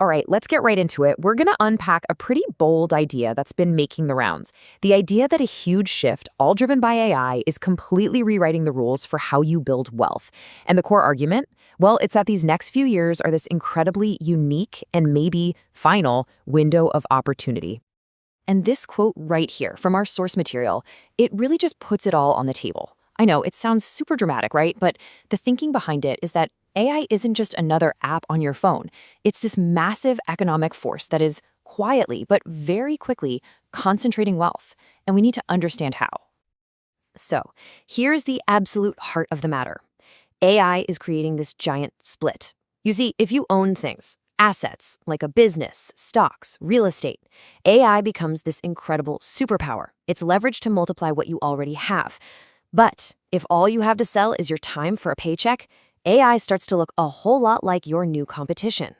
All right, let's get right into it. We're going to unpack a pretty bold idea that's been making the rounds. The idea that a huge shift, all driven by AI, is completely rewriting the rules for how you build wealth. And the core argument? Well, it's that these next few years are this incredibly unique and maybe final window of opportunity. And this quote right here from our source material, it really just puts it all on the table. I know, it sounds super dramatic, right? But the thinking behind it is that AI isn't just another app on your phone. It's this massive economic force that is quietly, but very quickly, concentrating wealth. And we need to understand how. So, here's the absolute heart of the matter. AI is creating this giant split. You see, if you own things, assets, like a business, stocks, real estate, AI becomes this incredible superpower. It's leveraged to multiply what you already have. But if all you have to sell is your time for a paycheck, AI starts to look a whole lot like your new competition.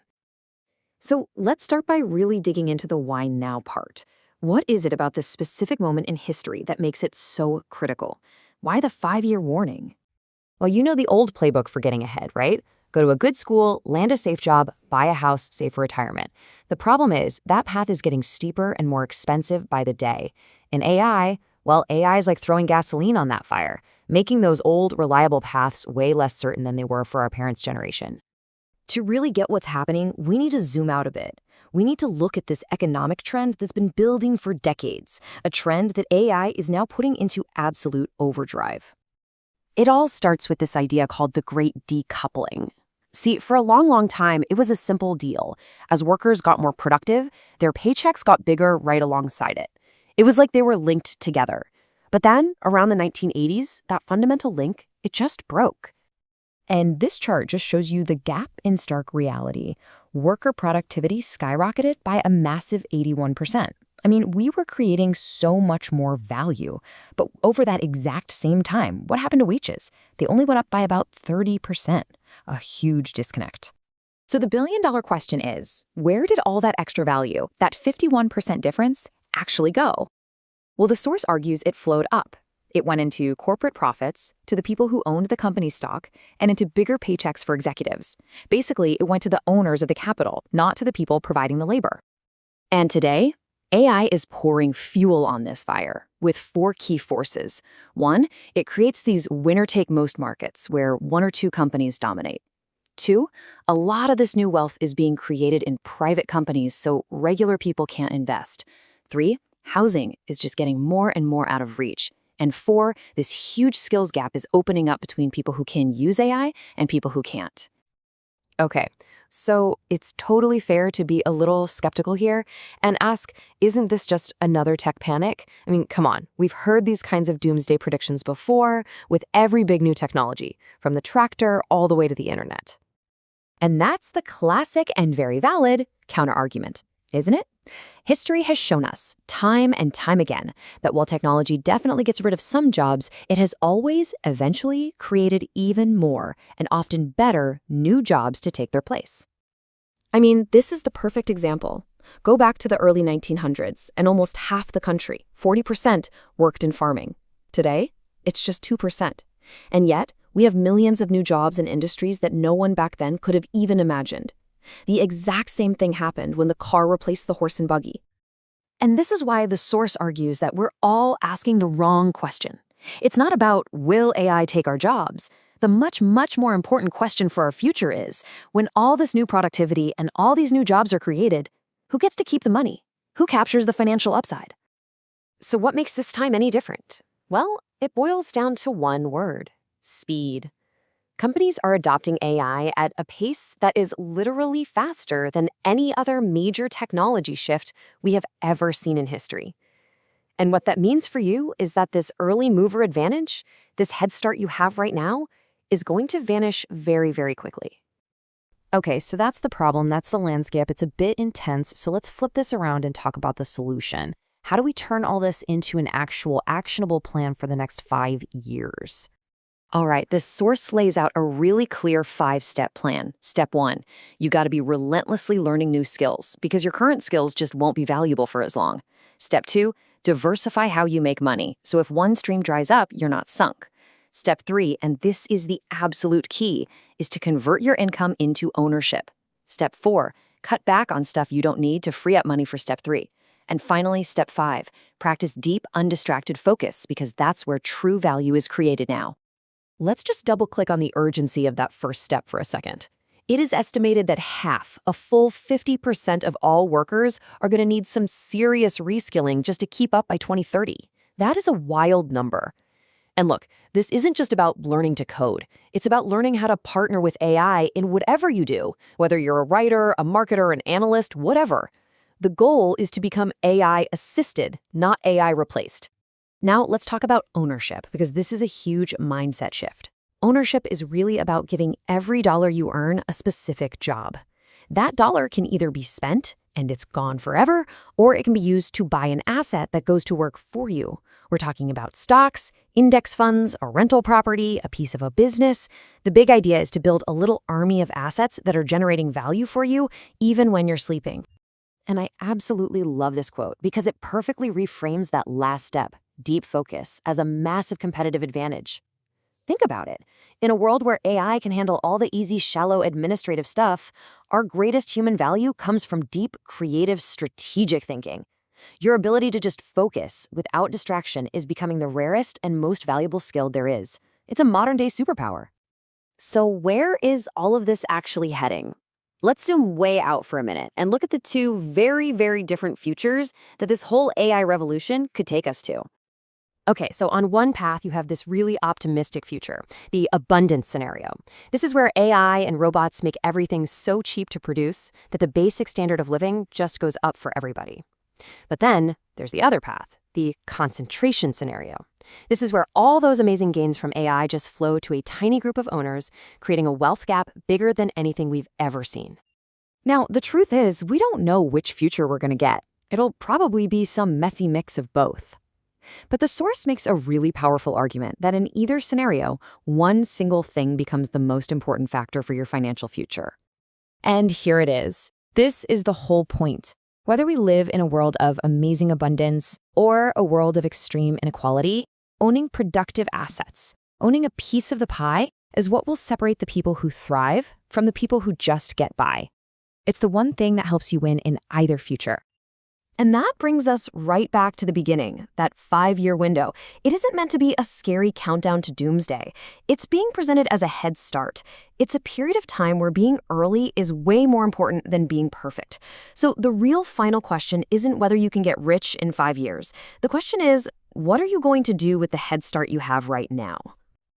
So let's start by really digging into the why now part. What is it about this specific moment in history that makes it so critical? Why the 5-year warning? Well, you know the old playbook for getting ahead, right? Go to a good school, land a safe job, buy a house, save for retirement. The problem is that path is getting steeper and more expensive by the day. In AI, well, AI is like throwing gasoline on that fire, making those old, reliable paths way less certain than they were for our parents' generation. To really get what's happening, we need to zoom out a bit. We need to look at this economic trend that's been building for decades, a trend that AI is now putting into absolute overdrive. It all starts with this idea called the Great Decoupling. See, for a long time, it was a simple deal. As workers got more productive, their paychecks got bigger right alongside it. It was like they were linked together. But then, around the 1980s, that fundamental link, it just broke. And this chart just shows you the gap in stark reality. Worker productivity skyrocketed by a massive 81%. I mean, we were creating so much more value. But over that exact same time, what happened to wages? They only went up by about 30%. A huge disconnect. So the billion-dollar question is, where did all that extra value, that 51% difference, actually go? Well, the source argues it flowed up. It went into corporate profits, to the people who owned the company's stock, and into bigger paychecks for executives. Basically, it went to the owners of the capital, not to the people providing the labor. And today, AI is pouring fuel on this fire with 4 key forces. 1, it creates these winner-take-most markets where 1 or 2 companies dominate. 2, a lot of this new wealth is being created in private companies so regular people can't invest. 3, housing is just getting more and more out of reach. And 4, this huge skills gap is opening up between people who can use AI and people who can't. Okay, so it's totally fair to be a little skeptical here and ask, isn't this just another tech panic? I mean, come on, we've heard these kinds of doomsday predictions before with every big new technology, from the tractor all the way to the internet. And that's the classic and very valid counterargument, isn't it? History has shown us, time and time again, that while technology definitely gets rid of some jobs, it has always, eventually, created even more, and often better, new jobs to take their place. I mean, this is the perfect example. Go back to the early 1900s, and almost half the country, 40%, worked in farming. Today, it's just 2%. And yet, we have millions of new jobs in industries that no one back then could have even imagined. The exact same thing happened when the car replaced the horse and buggy. And this is why the source argues that we're all asking the wrong question. It's not about, will AI take our jobs? The much more important question for our future is, when all this new productivity and all these new jobs are created, who gets to keep the money? Who captures the financial upside? So what makes this time any different? Well, it boils down to one word: speed. Companies are adopting AI at a pace that is literally faster than any other major technology shift we have ever seen in history. And what that means for you is that this early mover advantage, this head start you have right now, is going to vanish very quickly. Okay, so that's the problem, that's the landscape. It's a bit intense, so let's flip this around and talk about the solution. How do we turn all this into an actual actionable plan for the next 5 years? All right, this source lays out a really clear 5-step plan. Step 1, you got to be relentlessly learning new skills because your current skills just won't be valuable for as long. Step 2, diversify how you make money, so if one stream dries up, you're not sunk. Step 3, and this is the absolute key, is to convert your income into ownership. Step 4, Cut back on stuff you don't need to free up money for step 3. And finally, step 5, practice deep, undistracted focus because that's where true value is created now. Let's just double-click on the urgency of that first step for a second. It is estimated that half, a full 50% of all workers are going to need some serious reskilling just to keep up by 2030. That is a wild number. And look, this isn't just about learning to code. It's about learning how to partner with AI in whatever you do, whether you're a writer, a marketer, an analyst, whatever. The goal is to become AI-assisted, not AI-replaced. Now, let's talk about ownership, because this is a huge mindset shift. Ownership is really about giving every dollar you earn a specific job. That dollar can either be spent, and it's gone forever, or it can be used to buy an asset that goes to work for you. We're talking about stocks, index funds, a rental property, a piece of a business. The big idea is to build a little army of assets that are generating value for you, even when you're sleeping. And I absolutely love this quote because it perfectly reframes that last step, deep focus, as a massive competitive advantage. Think about it. In a world where AI can handle all the easy, shallow administrative stuff, our greatest human value comes from deep, creative, strategic thinking. Your ability to just focus without distraction is becoming the rarest and most valuable skill there is. It's a modern-day superpower. So where is all of this actually heading? Let's zoom way out for a minute and look at the two very, very different futures that this whole AI revolution could take us to. Okay, so on one path, you have this really optimistic future, the abundance scenario. This is where AI and robots make everything so cheap to produce that the basic standard of living just goes up for everybody. But then there's the other path, the concentration scenario. This is where all those amazing gains from AI just flow to a tiny group of owners, creating a wealth gap bigger than anything we've ever seen. Now, the truth is, we don't know which future we're going to get. It'll probably be some messy mix of both. But the source makes a really powerful argument that in either scenario, one single thing becomes the most important factor for your financial future. And here it is. This is the whole point. Whether we live in a world of amazing abundance or a world of extreme inequality, owning productive assets, owning a piece of the pie, is what will separate the people who thrive from the people who just get by. It's the one thing that helps you win in either future. And that brings us right back to the beginning, that 5-year window. It isn't meant to be a scary countdown to doomsday. It's being presented as a head start. It's a period of time where being early is way more important than being perfect. So the real final question isn't whether you can get rich in 5 years. The question is, what are you going to do with the head start you have right now?